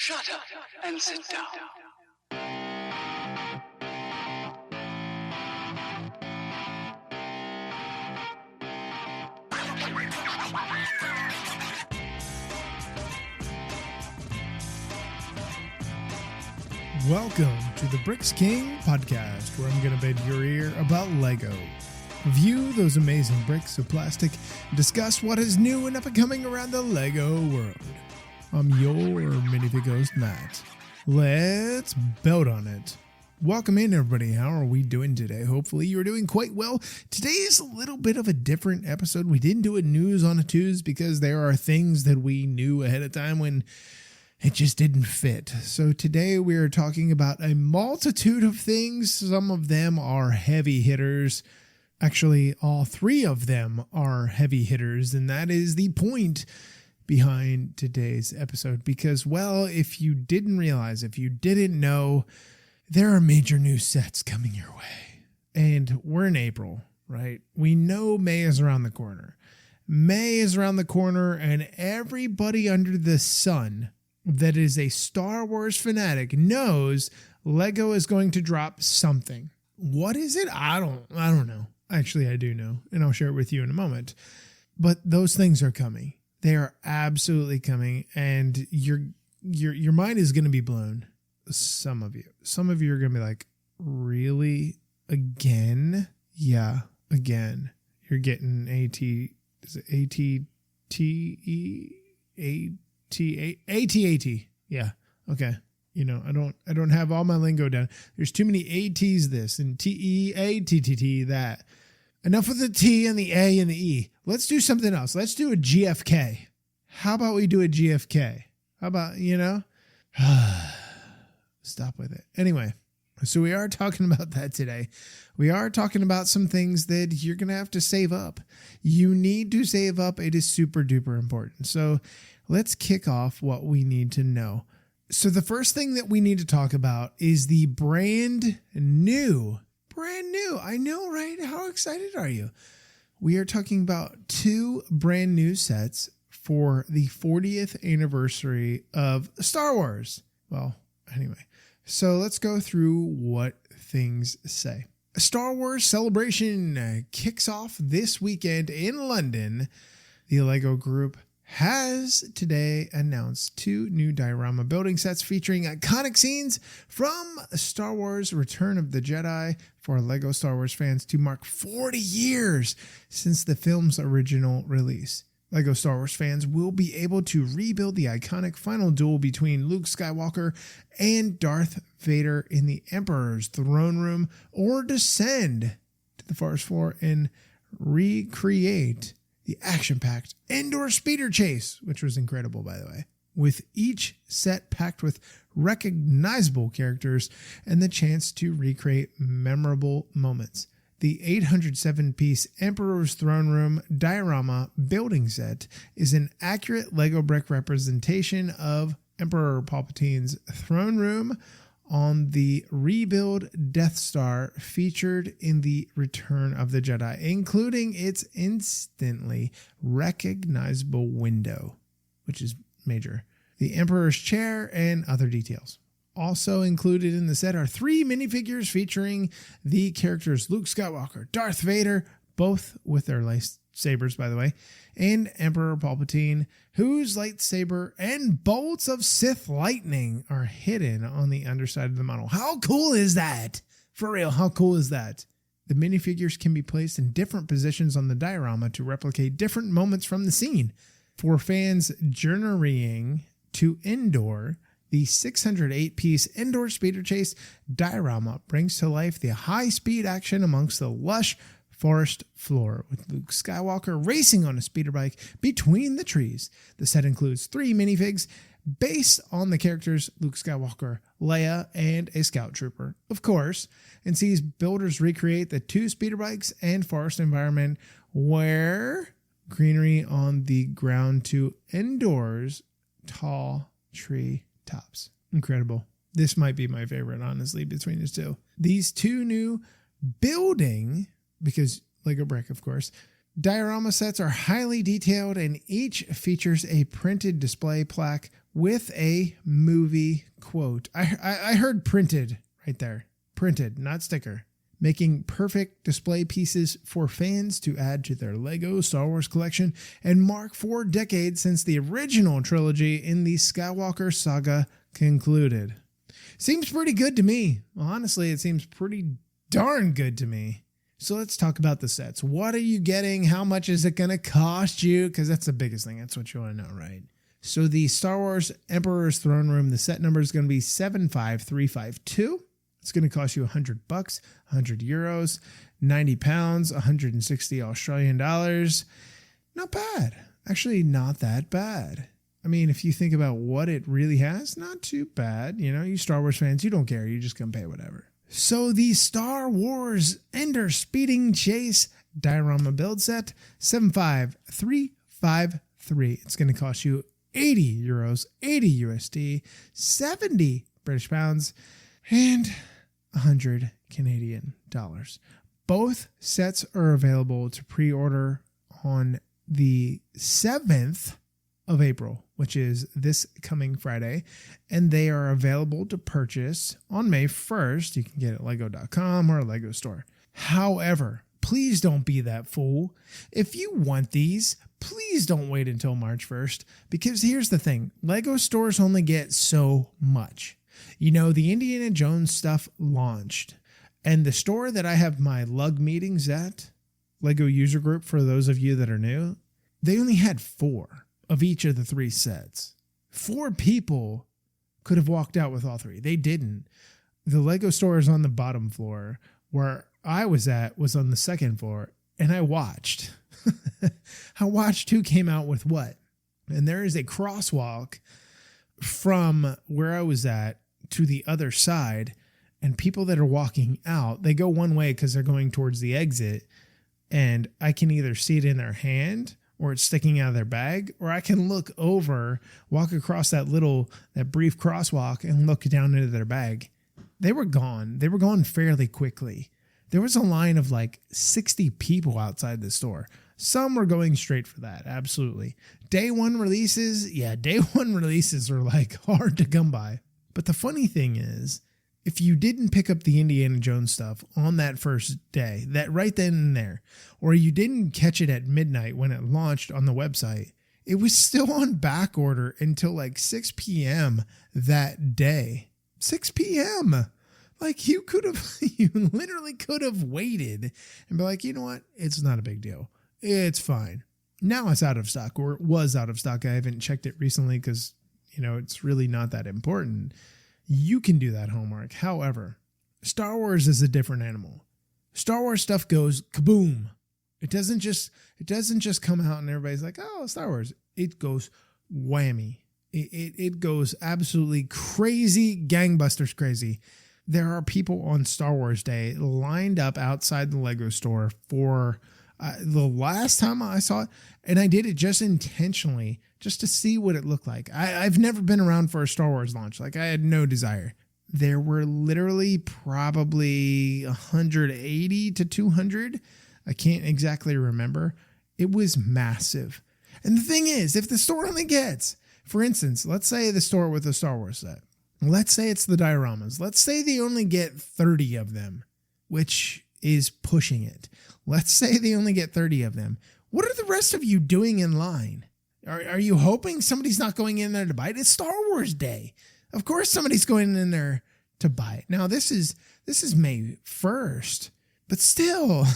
Shut up and sit down. Welcome to the Bricks King podcast, where I'm going to bend your ear about Lego. Review those amazing bricks of plastic and discuss what is new and up-and-coming around the Lego world. I'm your minifigure host, Matt. Let's build on it. Welcome in, everybody. How are we doing today? Hopefully you're doing quite well. Today is a little bit of a different episode. We didn't do a news on a Tuesday because there are things that we knew ahead of time when it just didn't fit. So today we are talking about a multitude of things. Some of them are heavy hitters. Actually, all three of them are heavy hitters, and that is the point behind today's episode. Because, well, if you didn't realize, if you didn't know, there are major new sets coming your way. And we're in April, right? We know May is around the corner. May is around the corner, and everybody under the sun that is a Star Wars fanatic knows Lego is going to drop something. What is it? I don't know. Actually, I do know, and I'll share it with you in a moment. But those things are coming. They are absolutely coming, and your mind is going to be blown. Some of you are going to be like, really? Again? Yeah, again. You're getting AT-AT. Yeah. Okay. You know, I don't have all my lingo down. There's too many ATs this and TEATTT that. Enough with the T and the A and the E. Let's do something else. Let's do a GFK. How about we do a GFK? How about, stop with it. Anyway, so we are talking about that today. We are talking about some things that you're going to have to save up. You need to save up. It is super duper important. So let's kick off what we need to know. So the first thing that we need to talk about is the brand new. I know, right? How excited are you? We are talking about two brand new sets for the 40th anniversary of Star Wars. Well, anyway, so let's go through what things say. A Star Wars celebration kicks off this weekend in London. The Lego Group has today announced two new diorama building sets featuring iconic scenes from Star Wars Return of the Jedi for Lego Star Wars fans to mark 40 years since the film's original release. Lego Star Wars fans will be able to rebuild the iconic final duel between Luke Skywalker and Darth Vader in the Emperor's throne room, or descend to the forest floor and recreate the action-packed indoor speeder chase, which was incredible, by the way, with each set packed with recognizable characters and the chance to recreate memorable moments. The 807-piece Emperor's Throne Room diorama building set is an accurate Lego brick representation of Emperor Palpatine's throne room on the rebuild Death Star featured in the Return of the Jedi, including its instantly recognizable window, which is major, the Emperor's chair, and other details. Also included in the set are three minifigures featuring the characters Luke Skywalker, Darth Vader, both with their lightsabers, by the way, and Emperor Palpatine, whose lightsaber and bolts of Sith lightning are hidden on the underside of the model. How cool is that? For real, how cool is that? The minifigures can be placed in different positions on the diorama to replicate different moments from the scene. For fans journeying to indoor, the 608-piece indoor speeder chase diorama brings to life the high-speed action amongst the lush forest floor, with Luke Skywalker racing on a speeder bike between the trees. The set includes three minifigs based on the characters Luke Skywalker, Leia, and a scout trooper, of course, and sees builders recreate the two speeder bikes and forest environment where greenery on the ground to indoors tall tree tops. Incredible. This might be my favorite, honestly, between these two. These two new building, because Lego brick, of course, Diorama sets are highly detailed and each features a printed display plaque with a movie quote. I heard printed right there. Printed, not sticker. Making perfect display pieces for fans to add to their Lego Star Wars collection and mark 4 decades since the original trilogy in the Skywalker saga concluded. Seems pretty good to me. Honestly, it seems pretty darn good to me. So let's talk about the sets. What are you getting? How much is it going to cost you? Because that's the biggest thing. That's what you want to know, right? So the Star Wars Emperor's Throne Room, the set number is going to be 75352. It's going to cost you $100, 100 euros, 90 pounds, 160 Australian dollars. Not bad. Actually, not that bad. I mean, if you think about what it really has, not too bad. You know, you Star Wars fans, you don't care. You're just going to pay whatever. So the Star Wars Ender Speeding Chase Diorama Build Set, 75353. It's going to cost you 80 euros, 80 USD, 70 British pounds, and 100 Canadian dollars. Both sets are available to pre-order on the 7th of April, which is this coming Friday, and they are available to purchase on May 1st. You can get it at lego.com or a Lego store. However, please don't be that fool. If you want these, please don't wait until March 1st, because here's the thing. Lego stores only get so much. You know, the Indiana Jones stuff launched, and the store that I have my lug meetings at, Lego User Group, for those of you that are new, they only had 4 of each of the 3 sets. 4 people could have walked out with all 3. They didn't. The Lego store is on the bottom floor. Where I was at was on the 2nd floor, and I watched. I watched who came out with what. And there is a crosswalk from where I was at to the other side, and people that are walking out, they go one way because they're going towards the exit, and I can either see it in their hand or it's sticking out of their bag, or I can look over, walk across that brief crosswalk and look down into their bag. They were gone. They were gone fairly quickly. There was a line of like 60 people outside the store. Some were going straight for that. Absolutely. Day one releases are like hard to come by. But the funny thing is, if you didn't pick up the Indiana Jones stuff on that first day, that right then and there, or you didn't catch it at midnight when it launched on the website, it was still on back order until like 6 p.m. that day. 6 p.m. Like you literally could have waited and be like, you know what? It's not a big deal. It's fine. Now it's out of stock, or it was out of stock. I haven't checked it recently because, you know, it's really not that important. You can do that homework. However, Star Wars is a different animal. Star Wars stuff goes kaboom. It doesn't just come out and everybody's like, oh, Star Wars. It goes whammy. It goes absolutely crazy, gangbusters crazy. There are people on Star Wars Day lined up outside the Lego store for the last time I saw it, and I did it just intentionally, just to see what it looked like. I've never been around for a Star Wars launch. Like, I had no desire. There were literally probably 180 to 200. I can't exactly remember. It was massive. And the thing is, if the store only gets, for instance, let's say the store with the Star Wars set, let's say it's the dioramas. Let's say they only get 30 of them, which is pushing it. Let's say they only get 30 of them. What are the rest of you doing in line? Are you hoping somebody's not going in there to buy it? It's Star Wars Day. Of course somebody's going in there to buy it. Now this is May 1st, but still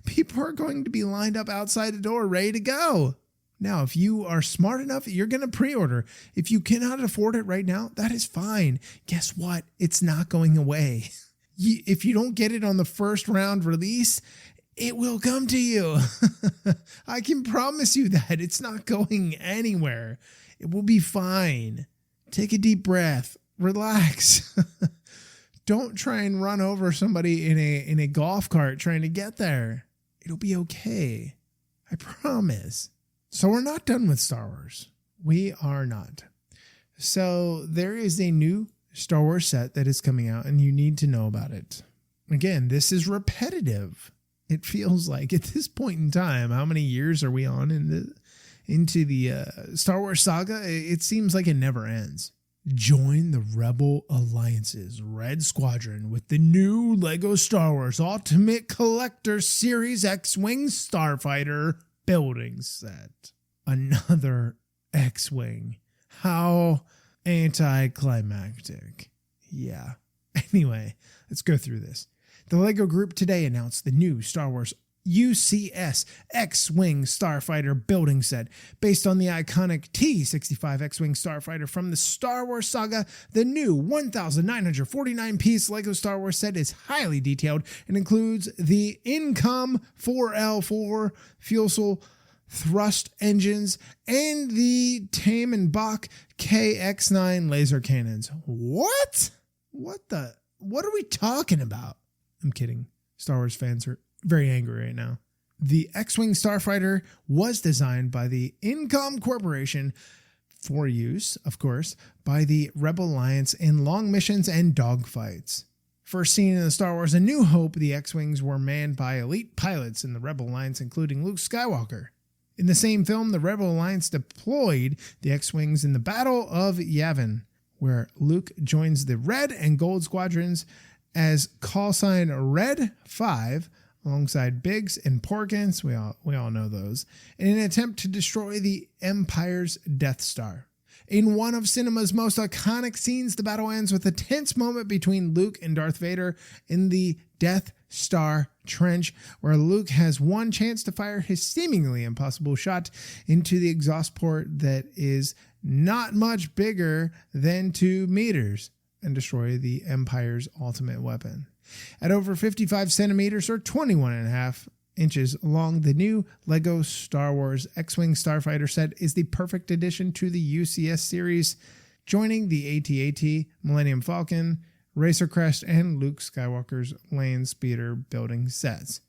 people are going to be lined up outside the door ready to go. Now, if you are smart enough, you're going to pre-order. If you cannot afford it right now, that is fine. Guess what? It's not going away. If you don't get it on the first round release, it will come to you. I can promise you that. It's not going anywhere. It will be fine. Take a deep breath. Relax. Don't try and run over somebody in a golf cart trying to get there. It'll be okay. I promise. So we're not done with Star Wars. We are not. So there is a new Star Wars set that is coming out, and you need to know about it. Again, this is repetitive. It feels like at this point in time, how many years are we on into the Star Wars saga? It seems like it never ends. Join the Rebel Alliance's Red Squadron with the new LEGO Star Wars Ultimate Collector Series X-Wing Starfighter building set. Another X-Wing. How anticlimactic. Yeah. Anyway, let's go through this. The LEGO Group today announced the new Star Wars UCS X-Wing Starfighter building set. Based on the iconic T-65 X-Wing Starfighter from the Star Wars saga, the new 1,949-piece LEGO Star Wars set is highly detailed and includes the Incom 4L4 fuel cell thrust engines and the Tame and Bach KX9 laser cannons. What? What are we talking about? I'm kidding. Star Wars fans are very angry right now. The X-Wing Starfighter was designed by the Incom Corporation for use, of course, by the Rebel Alliance in long missions and dogfights. First seen in the Star Wars A New Hope, the X-Wings were manned by elite pilots in the Rebel Alliance, including Luke Skywalker. In the same film, the Rebel Alliance deployed the X-Wings in the Battle of Yavin, where Luke joins the Red and Gold squadrons as call sign Red 5 alongside Biggs and Porkins, we all know those, in an attempt to destroy the Empire's Death Star. In one of cinema's most iconic scenes, the battle ends with a tense moment between Luke and Darth Vader in the Death Star Trench, where Luke has one chance to fire his seemingly impossible shot into the exhaust port that is not much bigger than 2 meters and destroy the Empire's ultimate weapon. At over 55 centimeters or 21.5 inches long, the new LEGO Star Wars X-Wing Starfighter set is the perfect addition to the UCS series, joining the AT-AT, Millennium Falcon, Racer Crest, and Luke Skywalker's Land Speeder building sets.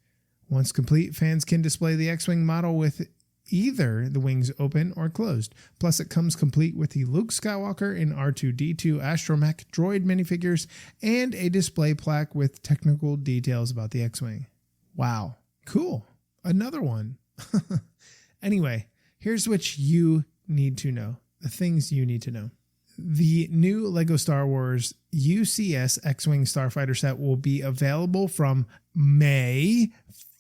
Once complete, fans can display the X-Wing model with either the wings open or closed. Plus, it comes complete with the Luke Skywalker and R2-D2 astromech droid minifigures and a display plaque with technical details about the X-Wing. Wow. Cool. Another one. Anyway, here's what you need to know. The things you need to know. The new LEGO Star Wars UCS X-Wing Starfighter set will be available from May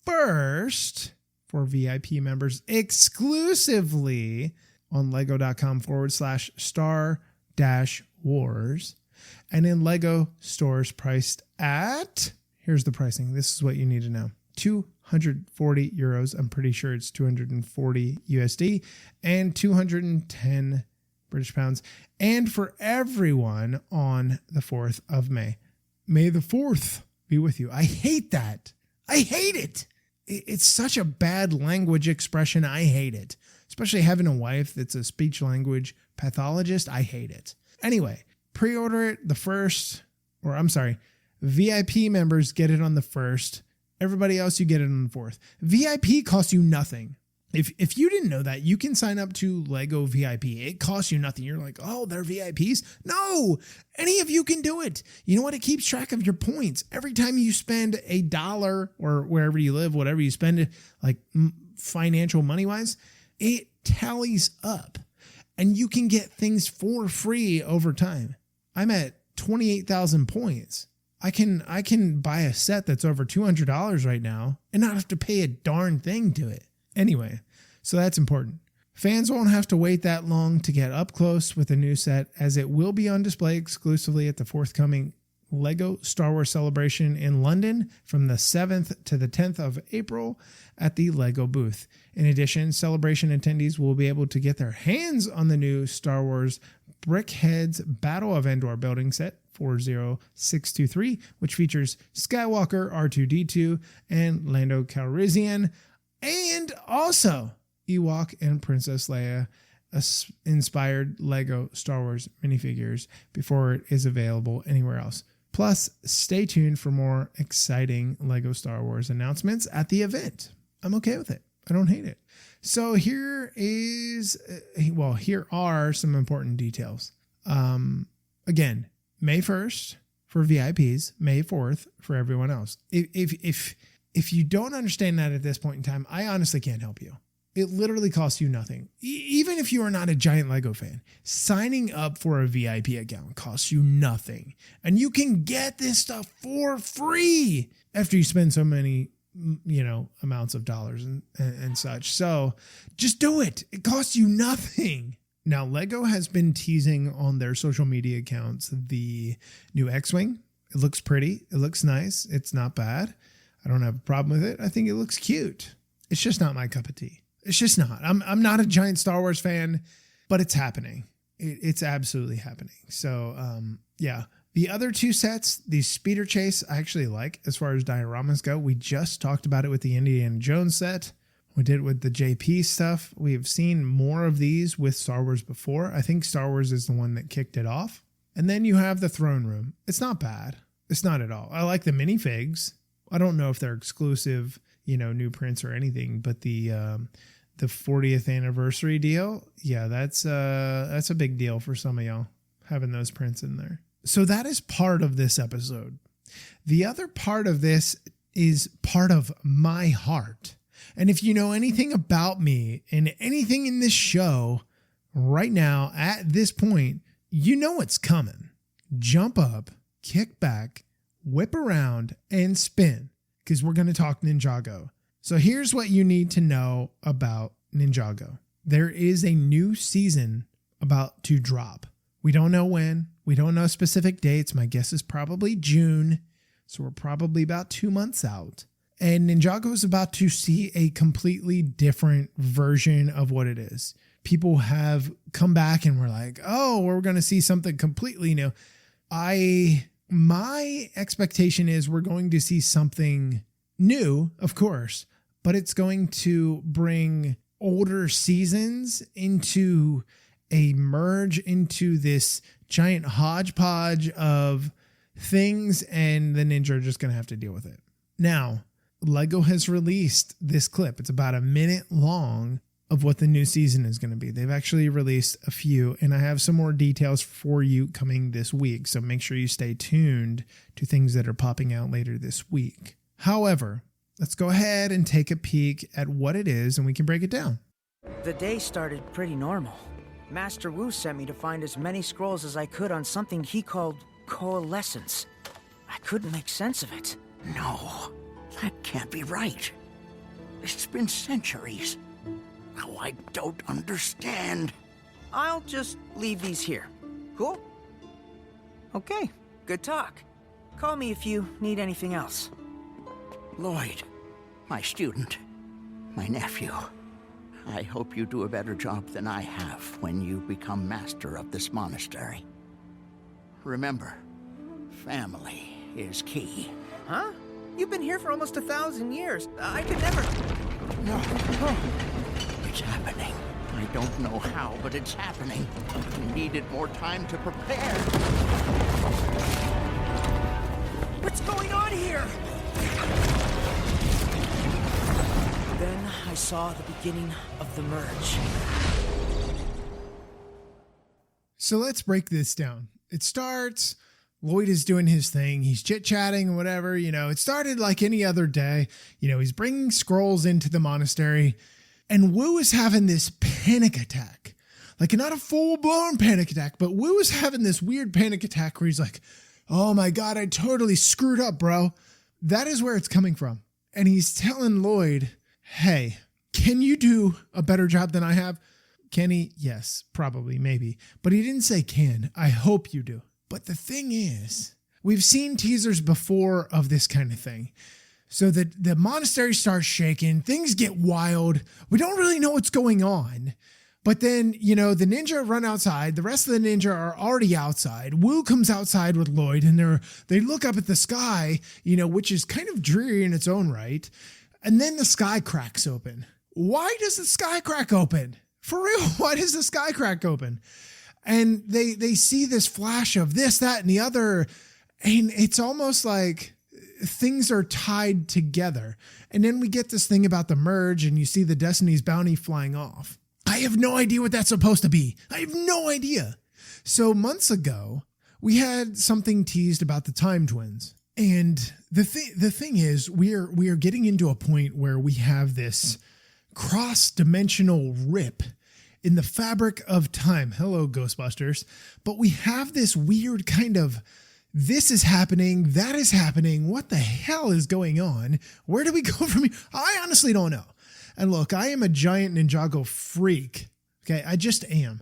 1st for VIP members exclusively on lego.com/star-wars and in LEGO stores priced at, here's the pricing. This is what you need to know. 240 euros. I'm pretty sure it's 240 USD and 210 British pounds. And for everyone on the 4th of May. May the 4th be with you. I hate that. I hate it. It's such a bad language expression. I hate it. Especially having a wife that's a speech language pathologist. I hate it. Anyway, pre-order it the 1st, or I'm sorry, VIP members get it on the 1st. Everybody else, you get it on the 4th. VIP costs you nothing. If you didn't know that, you can sign up to LEGO VIP. It costs you nothing. You're like, oh, they're VIPs? No, any of you can do it. You know what? It keeps track of your points. Every time you spend $1 or wherever you live, whatever you spend, like financial money-wise, it tallies up. And you can get things for free over time. I'm at 28,000 points. I can buy a set that's over $200 right now and not have to pay a darn thing to it. Anyway, so that's important. Fans won't have to wait that long to get up close with a new set, as it will be on display exclusively at the forthcoming LEGO Star Wars Celebration in London from the 7th to the 10th of April at the LEGO booth. In addition, Celebration attendees will be able to get their hands on the new Star Wars Brickhead's Battle of Endor building set 40623, which features Skywalker, R2-D2, and Lando Calrissian, and also Ewok and Princess Leia inspired LEGO Star Wars minifigures before it is available anywhere else. Plus, stay tuned for more exciting LEGO Star Wars announcements at the event. I'm okay with it. I don't hate it. So here are some important details. Again, May 1st for VIPs, May 4th for everyone else. If if you don't understand that at this point in time, I honestly can't help you. It literally costs you nothing. Even if you are not a giant Lego fan, signing up for a VIP account costs you nothing. And you can get this stuff for free after you spend so many, amounts of dollars and such. So just do it. It costs you nothing. Now, Lego has been teasing on their social media accounts the new X-Wing. It looks pretty. It looks nice. It's not bad. I don't have a problem with it. I think it looks cute. It's just not my cup of tea. It's just not. I'm not a giant Star Wars fan, but it's happening. It's absolutely happening. So, yeah. The other two sets, the Speeder Chase, I actually like as far as dioramas go. We just talked about it with the Indiana Jones set. We did it with the JP stuff. We've seen more of these with Star Wars before. I think Star Wars is the one that kicked it off. And then you have the throne room. It's not bad. It's not at all. I like the minifigs. I don't know if they're exclusive, new prints or anything, but the 40th anniversary deal, yeah, that's a big deal for some of y'all having those prints in there. So that is part of this episode. The other part of this is part of my heart. And if you know anything about me and anything in this show right now at this point, you know what's coming. Jump up, kick back, whip around, and spin, because we're going to talk Ninjago. So here's what you need to know about Ninjago. There is a new season about to drop. We don't know when. We don't know specific dates. My guess is probably June. So we're probably about 2 months out. And Ninjago is about to see a completely different version of what it is. People have come back and were like, oh, we're going to see something completely new. My expectation is we're going to see something new, of course, but it's going to bring older seasons into a merge into this giant hodgepodge of things, and the ninja are just going to have to deal with it. Now, Lego has released this clip. It's about a minute long of what the new season is going to be. They've actually released a few, and I have some more details for you coming this week. So make sure you stay tuned to things that are popping out later this week. However, let's go ahead and take a peek at what it is, and we can break it down. The day started pretty normal. Master Wu sent me to find as many scrolls as I could on something he called coalescence. I couldn't make sense of it. No, that can't be right. It's been centuries. Now I don't understand. I'll just leave these here. Cool? Okay, good talk. Call me if you need anything else. Lloyd, my student, my nephew. I hope you do a better job than I have when you become master of this monastery. Remember, family is key. Huh? You've been here for almost 1,000 years. I could never... No. It's happening. I don't know how, but it's happening. We needed more time to prepare. What's going on here? Then I saw the beginning of the merge. So let's break this down. It starts, Lloyd is doing his thing. He's chit-chatting, whatever, it started like any other day. He's bringing scrolls into the monastery, and Wu is having this panic attack. Like, not a full-blown panic attack, but Wu is having this weird panic attack where he's like, oh my God, I totally screwed up, bro. That is where it's coming from. And he's telling Lloyd, hey, can you do a better job than I have? Can he? Yes, probably, maybe. But he didn't say can. I hope you do. But the thing is, we've seen teasers before of this kind of thing. So the monastery starts shaking. Things get wild. We don't really know what's going on. But then, the ninja run outside. The rest of the ninja are already outside. Wu comes outside with Lloyd, and they look up at the sky, which is kind of dreary in its own right. And then the sky cracks open. Why does the sky crack open? For real, why does the sky crack open? And they see this flash of this, that, and the other. And it's almost like things are tied together. And then we get this thing about the merge, and you see the Destiny's Bounty flying off. I have no idea what that's supposed to be. I have no idea. So months ago, we had something teased about the Time Twins. And the thing is, we are getting into a point where we have this cross-dimensional rip in the fabric of time. Hello, Ghostbusters. But we have this weird kind of, this is happening, that is happening. What the hell is going on? Where do we go from here? I honestly don't know. And look, I am a giant Ninjago freak. Okay, I just am.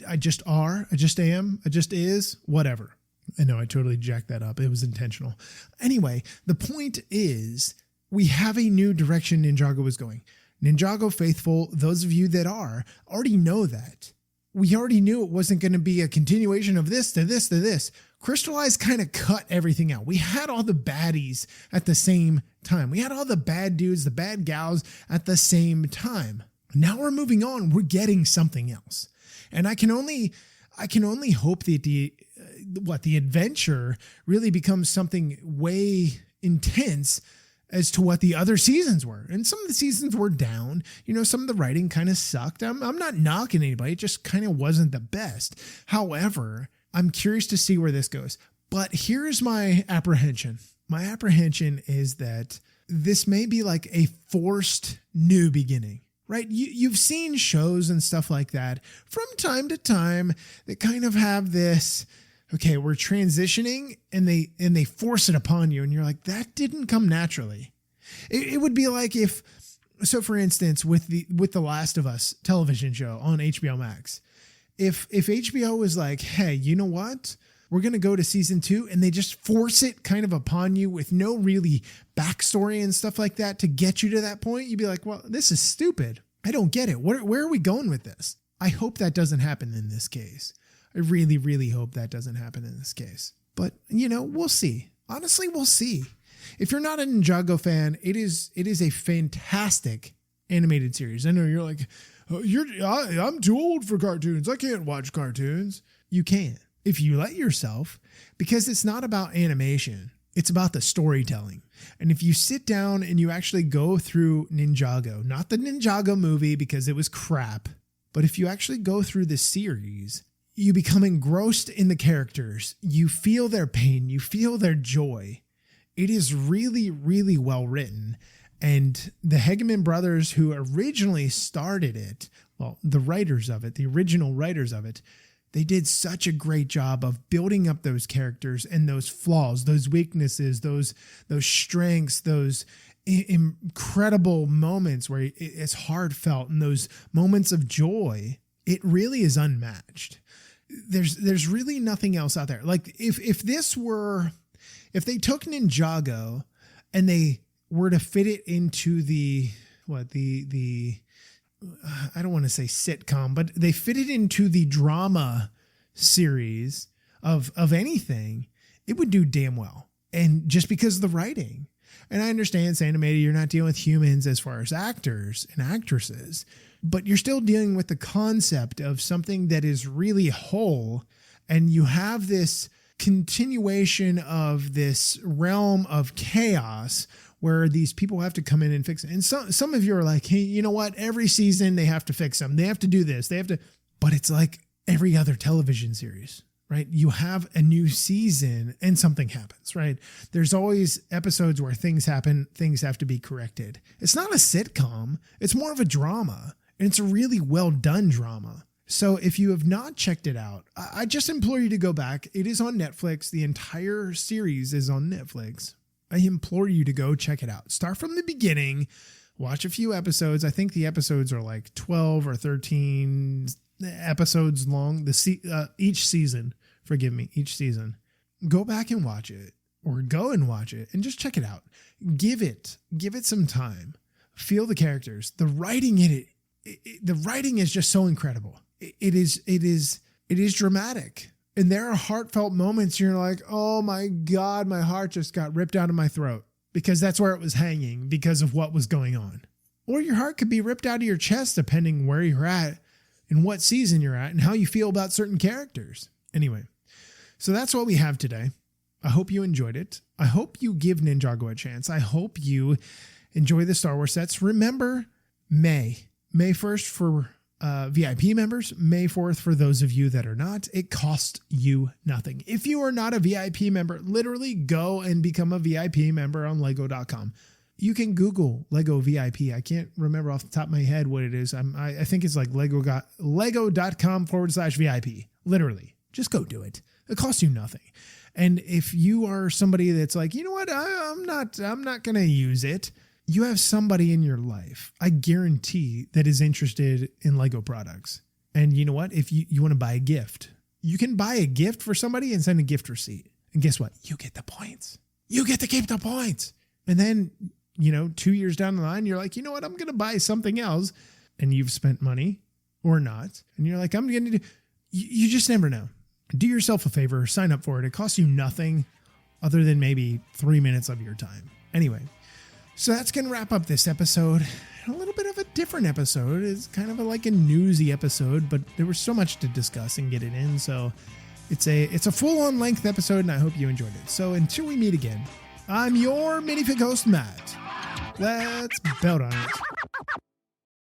I just am, I just is, whatever. I know I totally jacked that up. It was intentional. Anyway, the point is we have a new direction Ninjago is going. Ninjago faithful, those of you that are, already know that. We already knew it wasn't going to be a continuation of this to this to this. Crystallize kind of cut everything out. We had all the baddies at the same time. We had all the bad dudes, the bad gals at the same time. Now we're moving on. We're getting something else. And I can only hope that the adventure really becomes something way intense as to what the other seasons were. And some of the seasons were down. You know, some of the writing kind of sucked. I'm not knocking anybody. It just kind of wasn't the best. However, I'm curious to see where this goes. But here's my apprehension. My apprehension is that this may be like a forced new beginning. Right? You've seen shows and stuff like that from time to time that kind of have this, okay, we're transitioning and they force it upon you. And you're like, that didn't come naturally. It would be like so for instance, with the Last of Us television show on HBO Max, if HBO was like, hey, you know what? We're going to go to season 2 and they just force it kind of upon you with no really backstory and stuff like that to get you to that point. You'd be like, well, this is stupid. I don't get it. Where are we going with this? I hope that doesn't happen in this case. I really, really hope that doesn't happen in this case. But, you know, we'll see. Honestly, we'll see. If you're not a Ninjago fan, it is a fantastic animated series. I know you're like, oh, I'm too old for cartoons. I can't watch cartoons. You can. If you let yourself, because it's not about animation, it's about the storytelling. And if you sit down and you actually go through Ninjago, not the Ninjago movie because it was crap, but if you actually go through the series, you become engrossed in the characters. You feel their pain. You feel their joy. It is really, really well written. And the Hegeman brothers who originally started it, well, the writers of it, the original writers of it, they did such a great job of building up those characters and those flaws, those weaknesses, those strengths, those incredible moments where it's heartfelt and those moments of joy. It really is unmatched. There's really nothing else out there. Like if they took Ninjago and they were to fit it into the I don't want to say sitcom, but they fit it into the drama series of anything, it would do damn well. And just because of the writing. And I understand it's animated, you're not dealing with humans as far as actors and actresses, but you're still dealing with the concept of something that is really whole. And you have this continuation of this realm of chaos where these people have to come in and fix it. And some of you are like, hey, you know what? Every season they have to fix them. They have to do this. But it's like every other television series, right? You have a new season and something happens, right? There's always episodes where things happen. Things have to be corrected. It's not a sitcom. It's more of a drama. And it's a really well done drama. So if you have not checked it out, I just implore you to go back. It is on Netflix. The entire series is on Netflix. I implore you to go check it out. Start from the beginning, watch a few episodes. I think the episodes are like 12 or 13 episodes long. Each season, each season. Go back and watch it, or go and watch it and just check it out. Give it some time. Feel the characters. The writing in it, the writing is just so incredible. It is dramatic. And there are heartfelt moments you're like, oh my God, my heart just got ripped out of my throat because that's where it was hanging because of what was going on. Or your heart could be ripped out of your chest depending where you're at and what season you're at and how you feel about certain characters. Anyway, so that's what we have today. I hope you enjoyed it. I hope you give Ninjago a chance. I hope you enjoy the Star Wars sets. Remember, May 1st for VIP members, May 4th for those of you that are not. It costs you nothing. If you are not a VIP member, literally go and become a VIP member on lego.com. You can Google Lego VIP. I can't remember off the top of my head what it is. I think it's like lego.com/VIP. Literally, just go do it. It costs you nothing. And if you are somebody that's like, you know what, I'm not going to use it. You have somebody in your life, I guarantee, that is interested in Lego products. And you know what? If you want to buy a gift, you can buy a gift for somebody and send a gift receipt. And guess what? You get the points. You get to keep the points. And then, 2 years down the line, you're like, you know what? I'm going to buy something else. And you've spent money or not. And you're like, I'm going to do, you just never know. Do yourself a favor, sign up for it. It costs you nothing other than maybe 3 minutes of your time. Anyway. So that's going to wrap up this episode. A little bit of a different episode. It's kind of like a newsy episode, but there was so much to discuss and get it in. So it's a full-on length episode, and I hope you enjoyed it. So until we meet again, I'm your minifig host, Matt. Let's build on it.